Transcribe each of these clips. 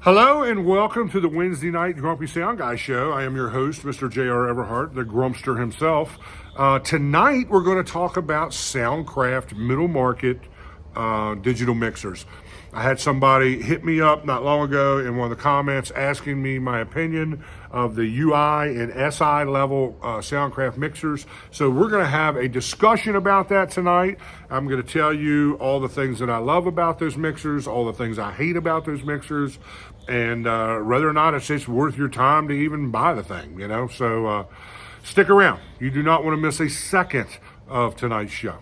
Hello and welcome to the Wednesday night Grumpy Sound Guy show. I am your host, Mr. J.R. Everhart, the Grumpster himself. Tonight we're going to talk about Soundcraft middle market digital mixers. I had somebody hit me up not long ago in one of the comments asking me my opinion of the UI and SI level Soundcraft mixers. So we're going to have a discussion about that tonight. I'm going to tell you all the things that I love about those mixers, all the things I hate about those mixers, and whether or not it's worth your time to even buy the thing, you know. So stick around. You do not want to miss a second of tonight's show.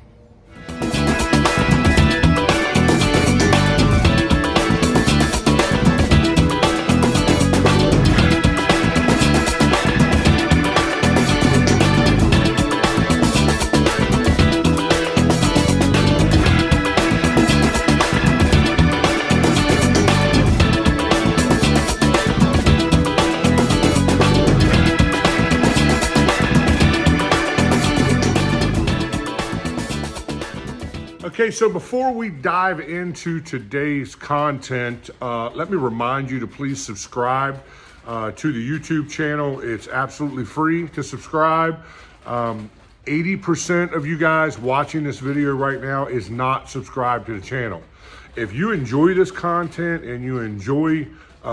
Okay, so before we dive into today's content, let me remind you to please subscribe to the YouTube channel. It's absolutely free to subscribe. 80% of you guys watching this video right now is not subscribed to the channel. If you enjoy this content and you enjoy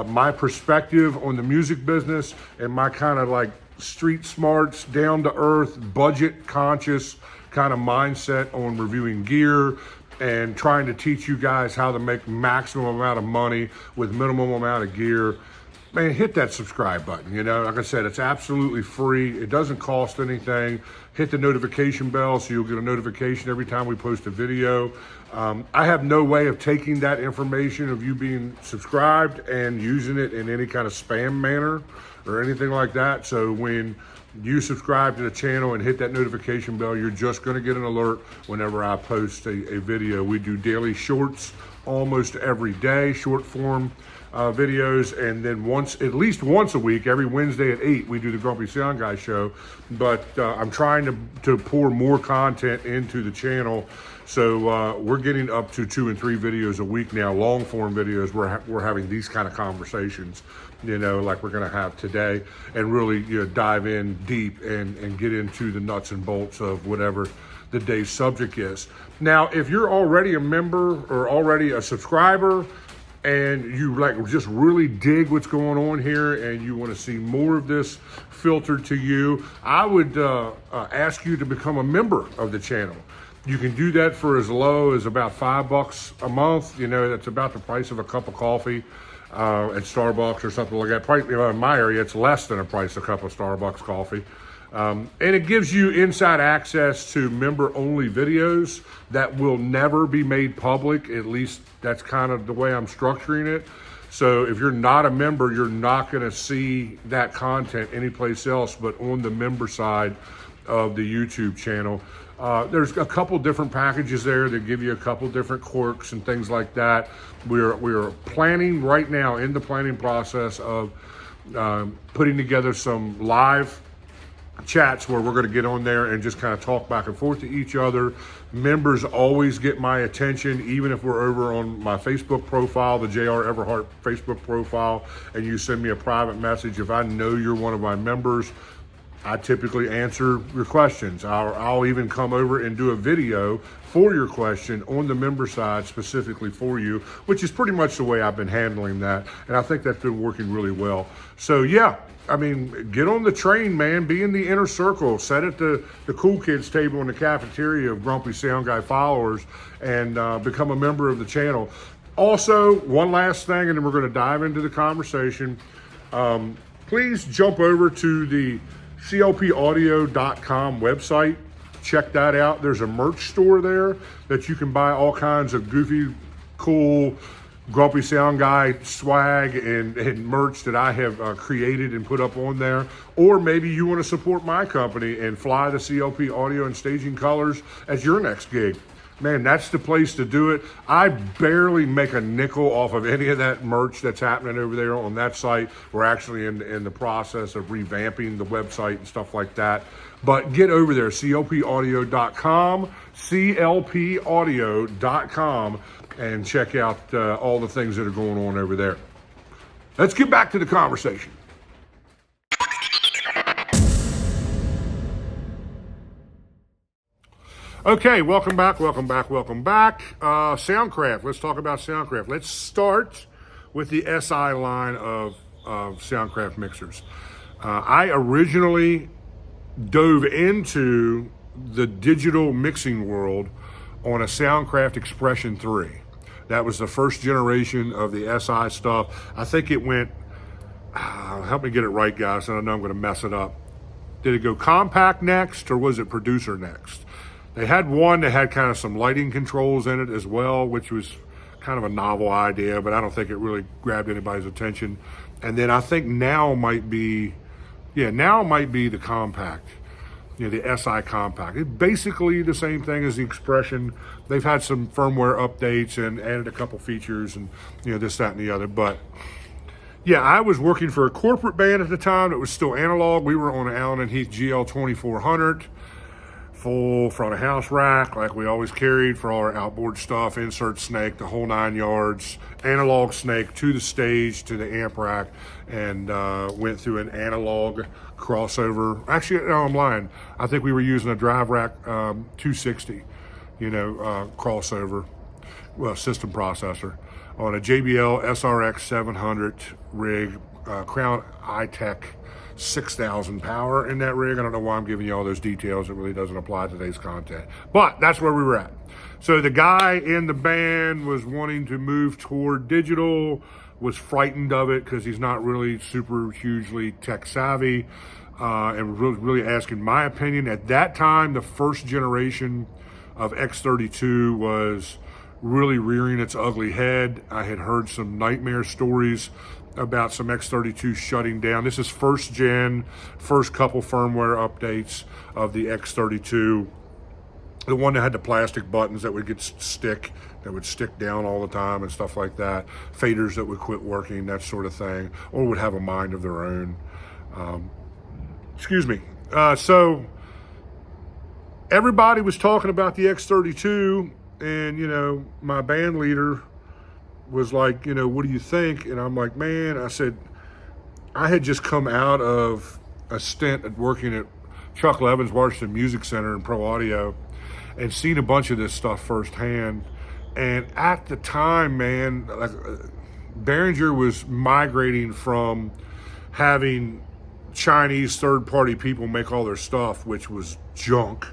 my perspective on the music business and my kind of like street smarts, down to earth, budget conscious kind of mindset on reviewing gear and trying to teach you guys how to make maximum amount of money with minimum amount of gear, man, hit that subscribe button. You know, like I said, it's absolutely free. It doesn't cost anything. Hit the notification bell so you'll get a notification every time we post a video. I have no way of taking that information of you being subscribed and using it in any kind of spam manner or anything like that. So when you subscribe to the channel and hit that notification bell, you're just going to get an alert whenever I post a video. We do daily shorts almost every day, short form videos, and then at least once a week, every Wednesday at 8, we do the Grumpy Sound Guy show. But I'm trying to pour more content into the channel. So we're getting up to 2 and 3 videos a week now, long form videos. We're having these kind of conversations, you know, like we're going to have today, and really, you know, dive in deep and get into the nuts and bolts of whatever the day's subject is. Now, if you're already a member or already a subscriber and you like just really dig what's going on here and you want to see more of this filtered to you, I would ask you to become a member of the channel. You can do that for as low as about $5 a month. You know, that's about the price of a cup of coffee at Starbucks or something like that. Probably, in my area, it's less than a price of a cup of Starbucks coffee. And it gives you inside access to member-only videos that will never be made public. At least that's kind of the way I'm structuring it. So if you're not a member, you're not going to see that content anyplace else but on the member side of the YouTube channel. There's a couple different packages there that give you a couple different quirks and things like that. We're planning right now, in the planning process of putting together some live chats where we're going to get on there and just kind of talk back and forth to each other. Members always get my attention, even if we're over on my Facebook profile, the J.R. Everhart Facebook profile, and you send me a private message. If I know you're one of my members, I typically answer your questions. I'll even come over and do a video for your question on the member side specifically for you, which is pretty much the way I've been handling that. And I think that's been working really well. So yeah, I mean, get on the train, man. Be in the inner circle. Sit at the cool kids table in the cafeteria of Grumpy Sound Guy followers and become a member of the channel. Also, one last thing, and then we're going to dive into the conversation. Please jump over to the clpaudio.com website. Check that out. There's a merch store there that you can buy all kinds of goofy, cool, Grumpy Sound Guy swag and merch that I have created and put up on there. Or maybe you want to support my company and fly the CLP Audio and Staging colors as your next gig. Man, that's the place to do it. I barely make a nickel off of any of that merch that's happening over there on that site. We're actually in the process of revamping the website and stuff like that. But get over there, clpaudio.com, clpaudio.com, and check out all the things that are going on over there. Let's get back to the conversation. Okay, welcome back. Soundcraft, let's talk about Soundcraft. Let's start with the SI line of Soundcraft mixers. I originally dove into the digital mixing world on a Soundcraft Expression 3. That was the first generation of the SI stuff. I think it went, help me get it right, guys, and I know I'm going to mess it up. Did it go compact next, or was it producer next? They had one that had kind of some lighting controls in it as well, which was kind of a novel idea, but I don't think it really grabbed anybody's attention. And then I think now might be the compact, the SI compact. It's basically the same thing as the Expression. They've had some firmware updates and added a couple features and this, that, and the other. But yeah, I was working for a corporate band at the time that was still analog. We were on an Allen & Heath GL 2400. Full front of house rack like we always carried for all our outboard stuff, insert snake, the whole 9 yards, analog snake to the stage, to the amp rack, and went through an analog crossover. Actually, no, I'm lying. I think we were using a drive rack 260, crossover, system processor on a JBL SRX 700 rig, Crown iTech 6,000 power in that rig. I don't know why I'm giving you all those details. It really doesn't apply to today's content. But that's where we were at. So the guy in the band was wanting to move toward digital, was frightened of it because he's not really super hugely tech savvy, and was really asking my opinion. At that time, the first generation of X32 was really rearing its ugly head. I had heard some nightmare stories about some X32 shutting down. This is first gen, first couple firmware updates of the X32. The one that had the plastic buttons that would stick down all the time and stuff like that. Faders that would quit working, that sort of thing, or would have a mind of their own. So everybody was talking about the X32, and my band leader was like, what do you think? And I'm like, man, I said, I had just come out of a stint at working at Chuck Levin's Washington Music Center in Pro Audio and seen a bunch of this stuff firsthand. And at the time, man, Behringer was migrating from having Chinese third-party people make all their stuff, which was junk,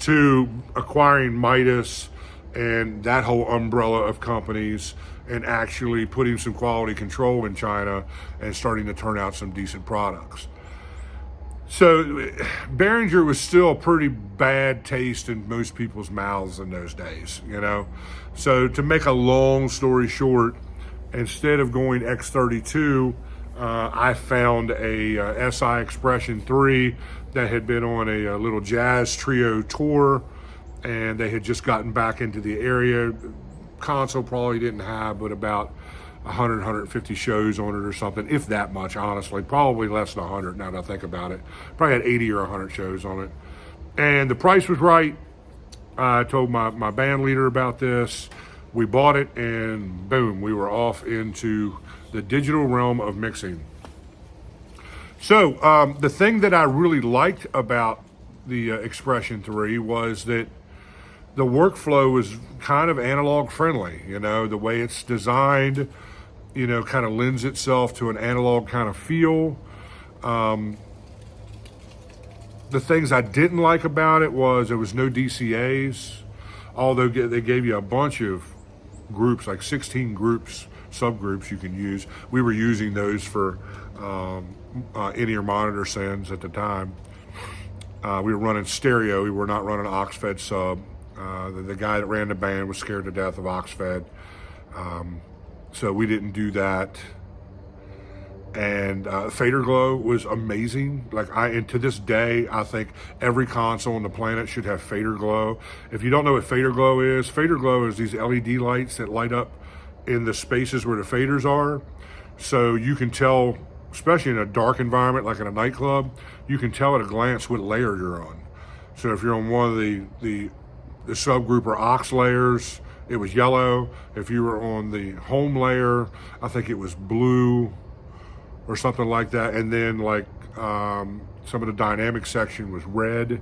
to acquiring Midas and that whole umbrella of companies, and actually putting some quality control in China and starting to turn out some decent products. So Behringer was still pretty bad taste in most people's mouths in those days, So to make a long story short, instead of going X32, I found a SI Expression 3 that had been on a little jazz trio tour, and they had just gotten back into the area. Console probably didn't have but about 100, 150 shows on it or something, if that much, honestly. Probably less than 100 now that I think about it. Probably had 80 or 100 shows on it. And the price was right. I told my band leader about this. We bought it, and boom, we were off into the digital realm of mixing. So the thing that I really liked about the Expression 3 was that the workflow was kind of analog friendly. The way it's designed, kind of lends itself to an analog kind of feel. The things I didn't like about it was there was no DCAs, although they gave you a bunch of groups, like 16 groups, subgroups you can use. We were using those for in-ear monitor sends at the time. We were running stereo. We were not running aux-fed sub. The guy that ran the band was scared to death of aux-fed. So we didn't do that. And Fader Glow was amazing. And to this day, I think every console on the planet should have Fader Glow. If you don't know what Fader Glow is these LED lights that light up in the spaces where the faders are. So you can tell, especially in a dark environment like in a nightclub, you can tell at a glance what layer you're on. So if you're on one of the subgroup or aux layers, it was yellow. If you were on the home layer, I think it was blue or something like that. And then like some of the dynamic section was red,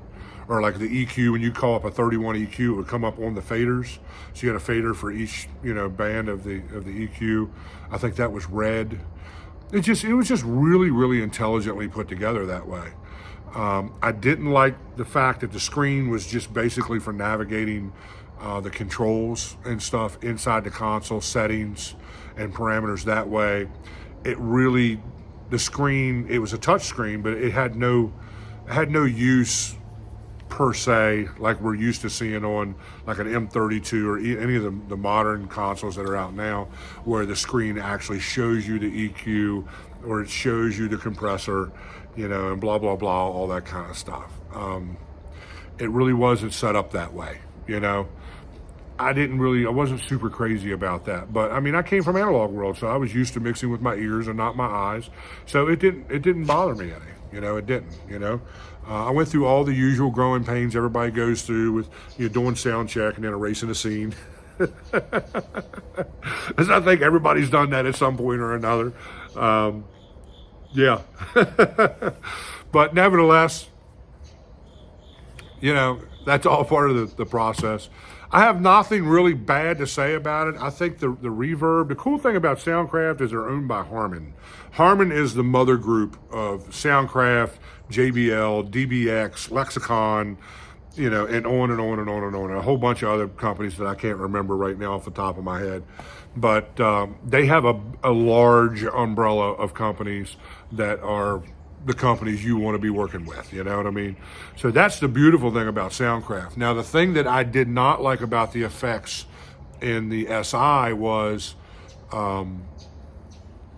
or like the EQ, when you call up a 31 EQ, it would come up on the faders. So you had a fader for each, band of the EQ. I think that was red. It was just really, really intelligently put together that way. I didn't like the fact that the screen was just basically for navigating the controls and stuff inside the console, settings and parameters that way. The screen, it was a touch screen, but it had no use per se, like we're used to seeing on like an M32 or any of the modern consoles that are out now, where the screen actually shows you the EQ or it shows you the compressor, and blah, blah, blah, all that kind of stuff. It really wasn't set up that way, I wasn't super crazy about that. But I mean, I came from analog world, so I was used to mixing with my ears and not my eyes. So it didn't bother me any, it didn't, I went through all the usual growing pains everybody goes through with, doing sound check and then erasing a scene. Because I think everybody's done that at some point or another. Yeah. But nevertheless, that's all part of the process. I have nothing really bad to say about it. I think the reverb, the cool thing about Soundcraft is they're owned by Harman. Harman is the mother group of Soundcraft, JBL, DBX, Lexicon, and on and on and on and on. And a whole bunch of other companies that I can't remember right now off the top of my head. But they have a large umbrella of companies that are the companies you want to be working with, you know what I mean? So that's the beautiful thing about Soundcraft. Now, the thing that I did not like about the effects in the SI was the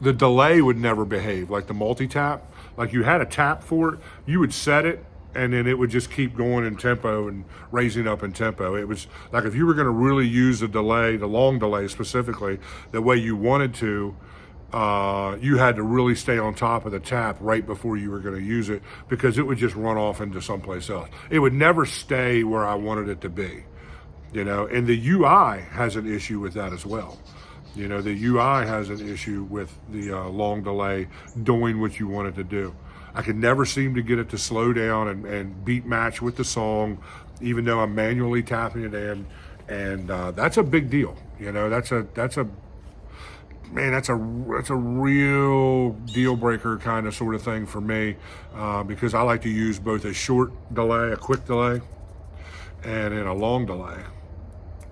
delay would never behave, like the multi-tap. Like you had a tap for it, you would set it, and then it would just keep going in tempo and raising up in tempo. It was like if you were going to really use the delay, the long delay specifically, the way you wanted to, you had to really stay on top of the tap right before you were going to use it, because it would just run off into someplace else. It would never stay where I wanted it to be, and the UI has an issue with that as well. The UI has an issue with the long delay doing what you want it to do. I could never seem to get it to slow down and beat match with the song, even though I'm manually tapping it in. And that's a big deal. That's a real deal breaker kind of sort of thing for me, because I like to use both a short delay, a quick delay, and then a long delay,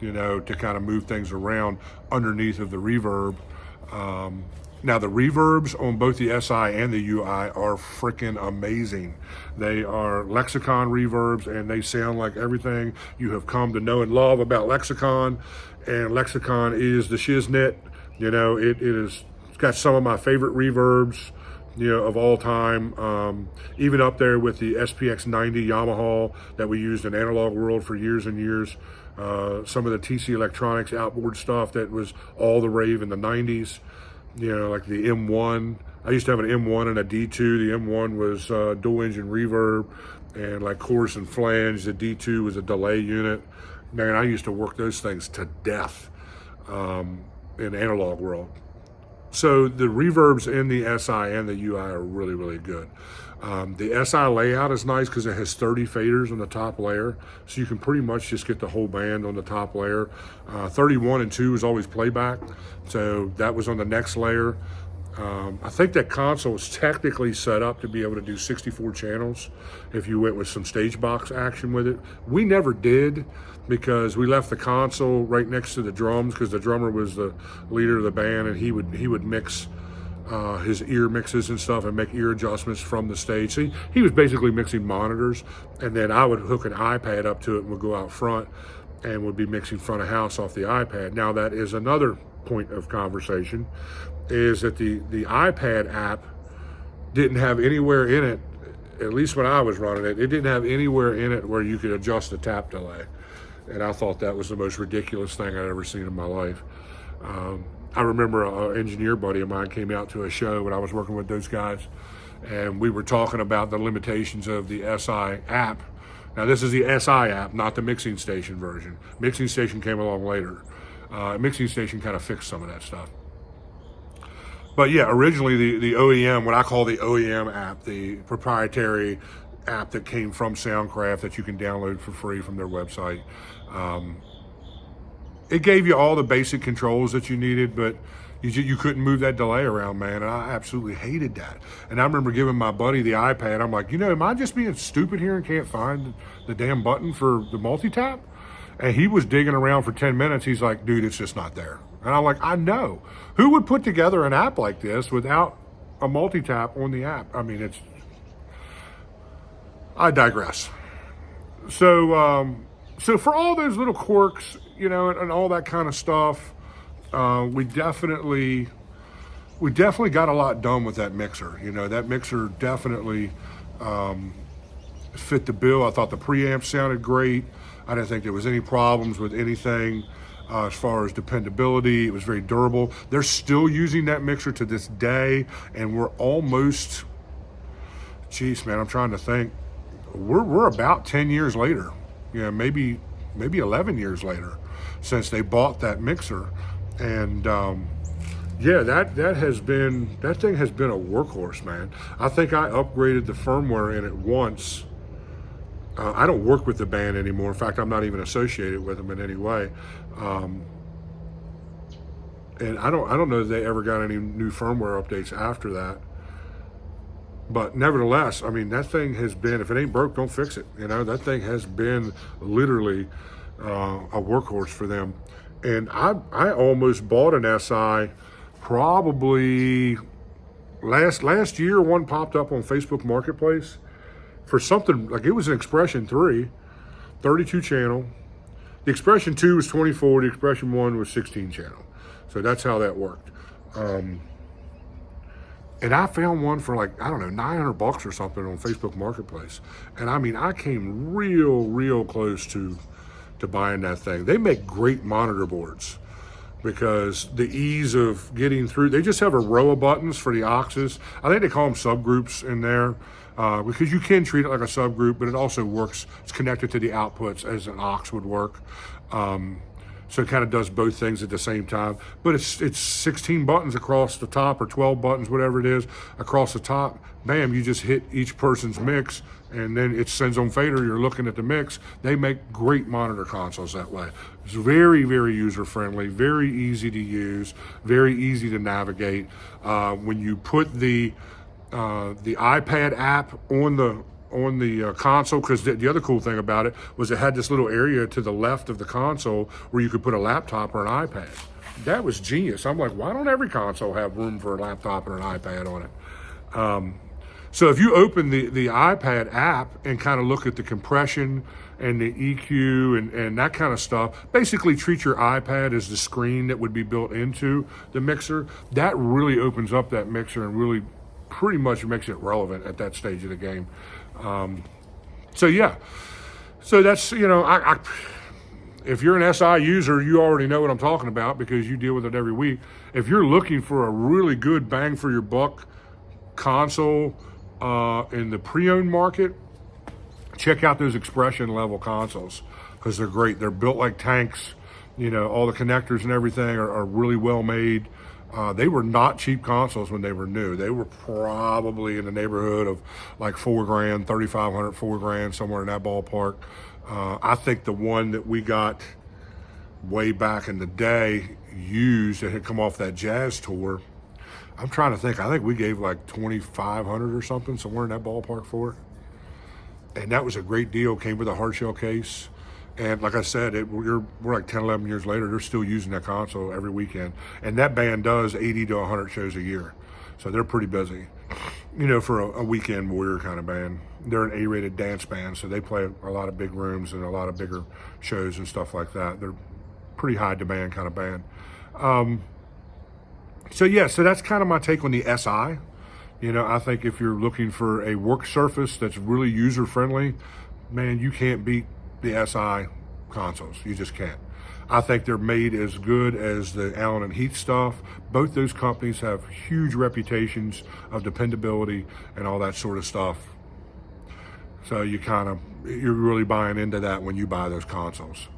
to kind of move things around underneath of the reverb. Now the reverbs on both the SI and the UI are freaking amazing. They are Lexicon reverbs, and they sound like everything you have come to know and love about Lexicon. And Lexicon is the shiznit. It's got some of my favorite reverbs, of all time. Even up there with the SPX 90 Yamaha that we used in analog world for years and years. Some of the TC Electronics outboard stuff that was all the rave in the 90s. Like the M1. I used to have an M1 and a D2. The M1 was dual engine reverb and like chorus and flange. The D2 was a delay unit. Man, I used to work those things to death in analog world. So the reverbs in the SI and the UI are really, really good. The SI layout is nice because it has 30 faders on the top layer, so you can pretty much just get the whole band on the top layer. 31 and 2 is always playback, so that was on the next layer. I think that console was technically set up to be able to do 64 channels if you went with some stage box action with it. We never did, because we left the console right next to the drums, because the drummer was the leader of the band, and he would mix his ear mixes and stuff and make ear adjustments from the stage. So he was basically mixing monitors, and then I would hook an iPad up to it and would go out front and would be mixing front of house off the iPad. Now that is another point of conversation, is that the iPad app didn't have anywhere in it, at least when I was running it, it didn't have anywhere in it where you could adjust the tap delay. And I thought that was the most ridiculous thing I'd ever seen in my life. I remember an engineer buddy of mine came out to a show when I was working with those guys, and we were talking about the limitations of the SI app. Now this is the SI app, not the mixing station version. Mixing station came along later. Mixing Station kind of fixed some of that stuff. But yeah, originally the OEM, what I call the OEM app, the proprietary app that came from Soundcraft that you can download for free from their website. It gave you all the basic controls that you needed, but you couldn't move that delay around, man, and I absolutely hated that. And I remember giving my buddy the iPad. I'm like, am I just being stupid here and can't find the damn button for the multi-tap? And he was digging around for 10 minutes. He's like, dude, it's just not there. And I'm like, I know. Who would put together an app like this without a multi-tap on the app? I mean, I digress. So for all those little quirks, and all that kind of stuff, we definitely got a lot done with that mixer. That mixer definitely fit the bill. I thought the preamp sounded great. I didn't think there was any problems with anything as far as dependability. It was very durable. They're still using that mixer to this day, and we're almost, geez, man, I'm trying to think. We're about 10 years later, maybe 11 years later since they bought that mixer. And yeah, that thing has been a workhorse, man. I think I upgraded the firmware in it once. I don't work with the band anymore. In fact, I'm not even associated with them in any way. And I don't know if they ever got any new firmware updates after that. But nevertheless, I mean, that thing has been, if it ain't broke, don't fix it. That thing has been literally a workhorse for them. And I almost bought an SI probably last year. One popped up on Facebook Marketplace for something like, it was an Expression 3, 32 channel. The Expression 2 was 24, the Expression 1 was 16 channel. So that's how that worked. And I found one for like, I don't know, $900 or something on Facebook Marketplace. And I mean, I came real close to buying that thing. They make great monitor boards because the ease of getting through, they just have a row of buttons for the auxes. I think they call them subgroups in there because you can treat it like a subgroup, but it also works, it's connected to the outputs as an aux would work. So it kind of does both things at the same time. But it's 16 buttons across the top, or 12 buttons, whatever it is, across the top. Bam, you just hit each person's mix, and then it sends on fader. You're looking at the mix. They make great monitor consoles that way. It's very user-friendly, very easy to use, very easy to navigate. When you put the iPad app on the console, because the other cool thing about it was it had this little area to the left of the console where you could put a laptop or an iPad. That was genius. I'm like, why don't every console have room for a laptop and an iPad on it? So if you open the iPad app and kind of look at the compression and the EQ and that kind of stuff, basically treat your iPad as the screen that would be built into the mixer, that really opens up that mixer and really pretty much makes it relevant at that stage of the game. So yeah, so that's, if you're an SI user, you already know what I'm talking about because you deal with it every week. If you're looking for a really good bang for your buck console in the pre-owned market, check out those Expression level consoles because they're great. They're built like tanks. All the connectors and everything are really well made. They were not cheap consoles when they were new. They were probably in the neighborhood of like $4,000, $3,500, $4,000, somewhere in that ballpark. I think the one that we got way back in the day used that had come off that jazz tour, I'm trying to think, I think we gave like $2,500 or something, somewhere in that ballpark for it. And that was a great deal, came with a hard shell case. And like I said, we're like 10, 11 years later, they're still using that console every weekend. And that band does 80 to 100 shows a year. So they're pretty busy, for a weekend warrior kind of band. They're an A-rated dance band, so they play a lot of big rooms and a lot of bigger shows and stuff like that. They're pretty high demand kind of band. So that's kind of my take on the SI. I think if you're looking for a work surface that's really user-friendly, man, you can't beat the SI consoles. You just can't. I think they're made as good as the Allen and Heath stuff. Both those companies have huge reputations of dependability and all that sort of stuff. So you're really buying into that when you buy those consoles.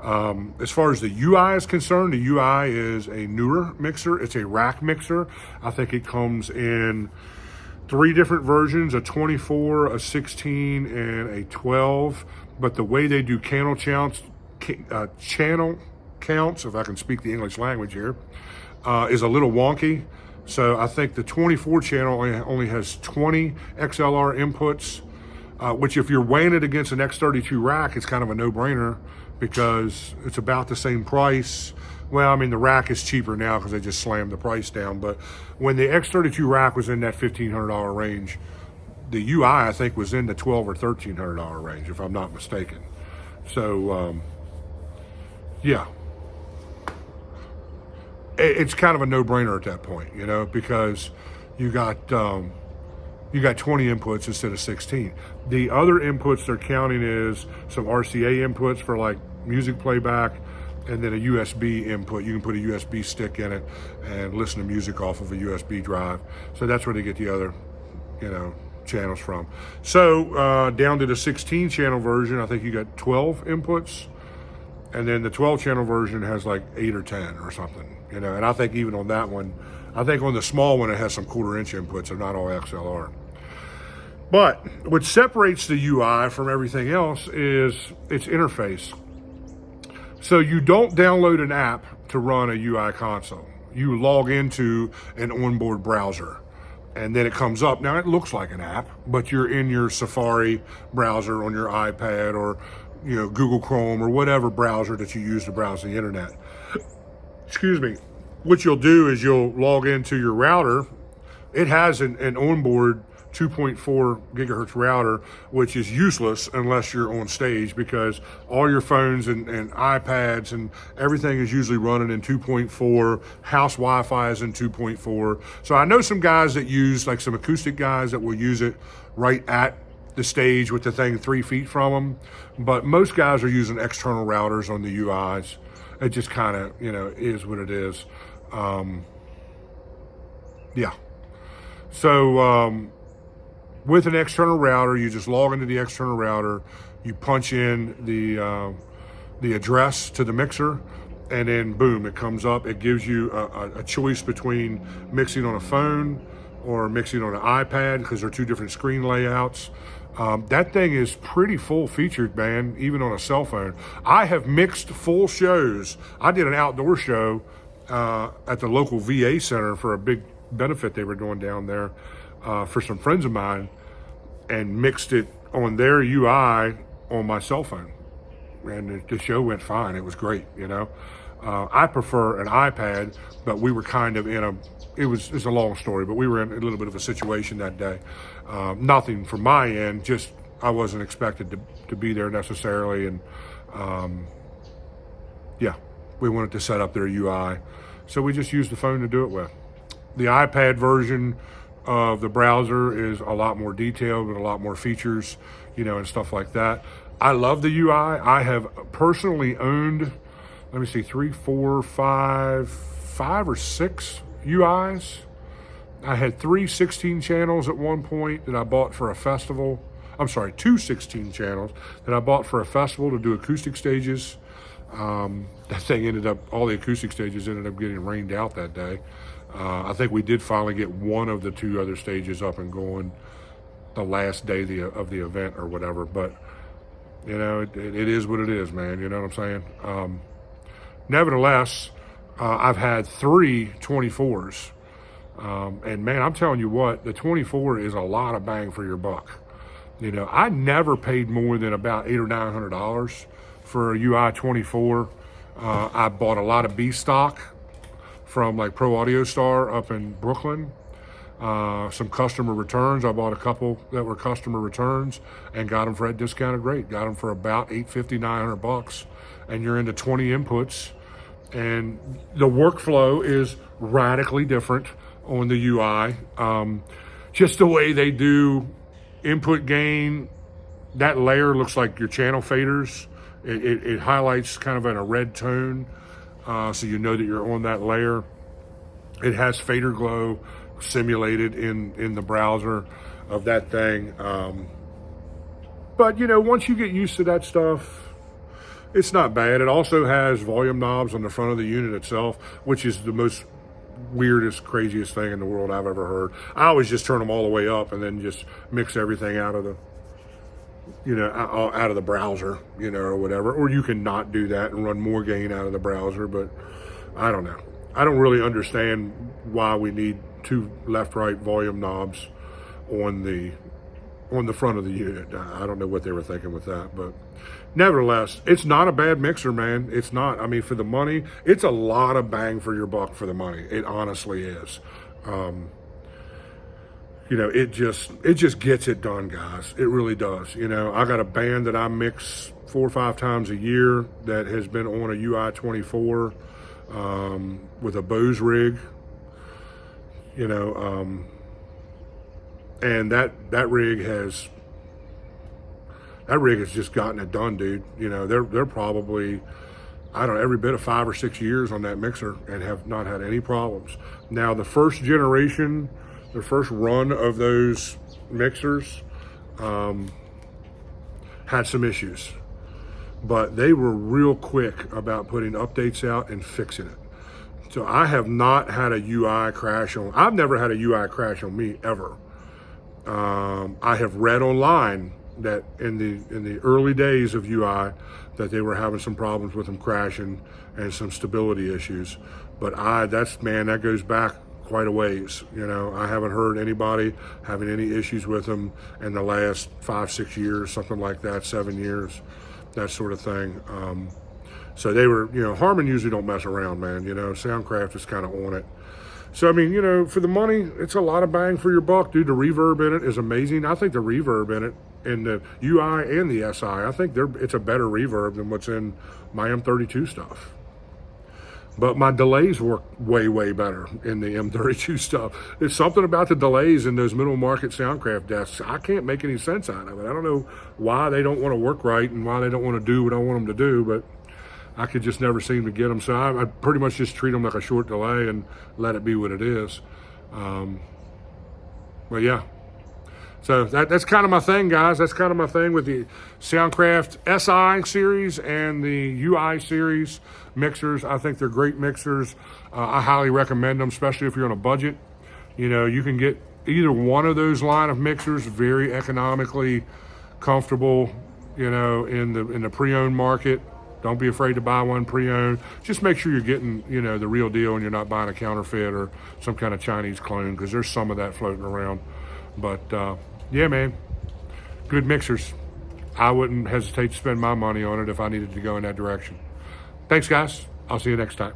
As far as the UI is concerned, the UI is a newer mixer. It's a rack mixer. I think it comes in 3 different versions, a 24, a 16, and a 12. But the way they do channel counts, if I can speak the English language here, is a little wonky. So I think the 24 channel only has 20 XLR inputs, which if you're weighing it against an X32 rack, it's kind of a no-brainer because it's about the same price. Well, I mean, the rack is cheaper now because they just slammed the price down. But when the X32 rack was in that $1,500 range, the UI, I think, was in the $1,200 or $1,300 range, if I'm not mistaken. So, yeah. It's kind of a no-brainer at that point, you know, because you got 20 inputs instead of 16. The other inputs they're counting is some RCA inputs for like music playback, and then a USB input. You can put a USB stick in it and listen to music off of a USB drive. So that's where they get the other, you know, channels from. So down to the 16 channel version, I think you got 12 inputs. And then the 12 channel version has like 8 or 10 or something, you know. And I think even on that one, I think on the small one, it has some 1/4 inch inputs, so not all XLR. But what separates the UI from everything else is its interface. So you don't download an app to run a UI console. You log into an onboard browser, and then it comes up. Now it looks like an app, but you're in your Safari browser on your iPad, or you know, Google Chrome, or whatever browser that you use to browse the internet. Excuse me. What you'll do is you'll log into your router. It has an onboard 2.4 gigahertz router, which is useless unless you're on stage, because all your phones and iPads and everything is usually running in 2.4. House Wi-Fi is in 2.4. So I know some guys that use, like some acoustic guys that will use it right at the stage with the thing 3 feet from them, but most guys are using external routers on the UIs. It just kind of, you know, is what it is. Yeah. So with an external router, you just log into the external router, you punch in the address to the mixer, and then boom, it comes up. It gives you a choice between mixing on a phone or mixing on an iPad, because they're 2 different screen layouts. That thing is pretty full featured, man, even on a cell phone. I have mixed full shows. I did an outdoor show at the local VA center for a big benefit they were doing down there for some friends of mine, and mixed it on their UI on my cell phone. And the show went fine. It was great, you know. I prefer an iPad, but we were kind of in it's a long story, but we were in a little bit of a situation that day. Nothing from my end, just I wasn't expected to be there necessarily. And yeah, we wanted to set up their UI. So we just used the phone to do it with. The iPad version of the browser is a lot more detailed with a lot more features, you know, and stuff like that. I love the UI. I have personally owned, let me see, 3, 4, 5 or 6 UIs. I had 3 16 channels at one point that I bought for a festival. I'm sorry, 2 16 channels that I bought for a festival to do acoustic stages. That thing ended up, all the acoustic stages ended up getting rained out that day. I think we did finally get one of the 2 other stages up and going the last day of the event or whatever. But, you know, it is what it is, man. You know what I'm saying? Nevertheless, I've had 3 24s. And man, I'm telling you what, the 24 is a lot of bang for your buck. You know, I never paid more than about $800 or $900 for a UI 24. I bought a lot of B stock from like Pro Audio Star up in Brooklyn. Some customer returns. I bought a couple that were customer returns and got them for a discounted rate. Got them for about $850, $900, and you're into 20 inputs. And the workflow is radically different on the UI. Just the way they do input gain, that layer looks like your channel faders. It highlights kind of in a red tone, so you know that you're on that layer. It has fader glow simulated in the browser of that thing. But you know, once you get used to that stuff, It's not bad. It also has volume knobs on the front of the unit itself, which is the most weirdest, craziest thing in the world I've ever heard. I always just turn them all the way up and then just mix everything out of the, out of the browser, or whatever. Or you can not do that and run more gain out of the browser, but I don't know. I don't really understand why we need two left-right volume knobs on the front of the unit. I don't know what they were thinking with that, but nevertheless, it's not a bad mixer, man. It's not. I mean, for the money, it's a lot of bang for your buck for the money. It honestly is. It just gets it done, guys. It really does. I got a band that I mix 4 or 5 times a year that has been on a UI 24 with a Bose rig. And that rig has just gotten it done, dude. They're probably, I don't know, every bit of 5 or 6 years on that mixer and have not had any problems. Now, the first generation, the first run of those mixers had some issues, but they were real quick about putting updates out and fixing it. So I have not had a UI crash on, I've never had a UI crash on me ever. I have read online that in the early days of UI that they were having some problems with them crashing and some stability issues. But that goes back quite a ways. I haven't heard anybody having any issues with them in the last 5, 6 years, something like that, 7 years, that sort of thing. So they were, Harman usually don't mess around, man. Soundcraft is kind of on it. So, I mean, for the money, it's a lot of bang for your buck, dude. The reverb in it is amazing. I think the reverb in it, in the UI and the SI, I think it's a better reverb than what's in my M32 stuff. But my delays work way, way better in the M32 stuff. There's something about the delays in those middle market Soundcraft desks. I can't make any sense out of it. I don't know why they don't want to work right and why they don't want to do what I want them to do, but I could just never seem to get them. So I pretty much just treat them like a short delay and let it be what it is. But yeah, so that's kind of my thing, guys. That's kind of my thing with the Soundcraft Si series and the UI series mixers. I think they're great mixers. I highly recommend them, especially if you're on a budget. You can get either one of those line of mixers very economically comfortable, in the pre-owned market. Don't be afraid to buy one pre-owned. Just make sure you're getting, the real deal and you're not buying a counterfeit or some kind of Chinese clone, because there's some of that floating around. But yeah, man, good mixers. I wouldn't hesitate to spend my money on it if I needed to go in that direction. Thanks, guys. I'll see you next time.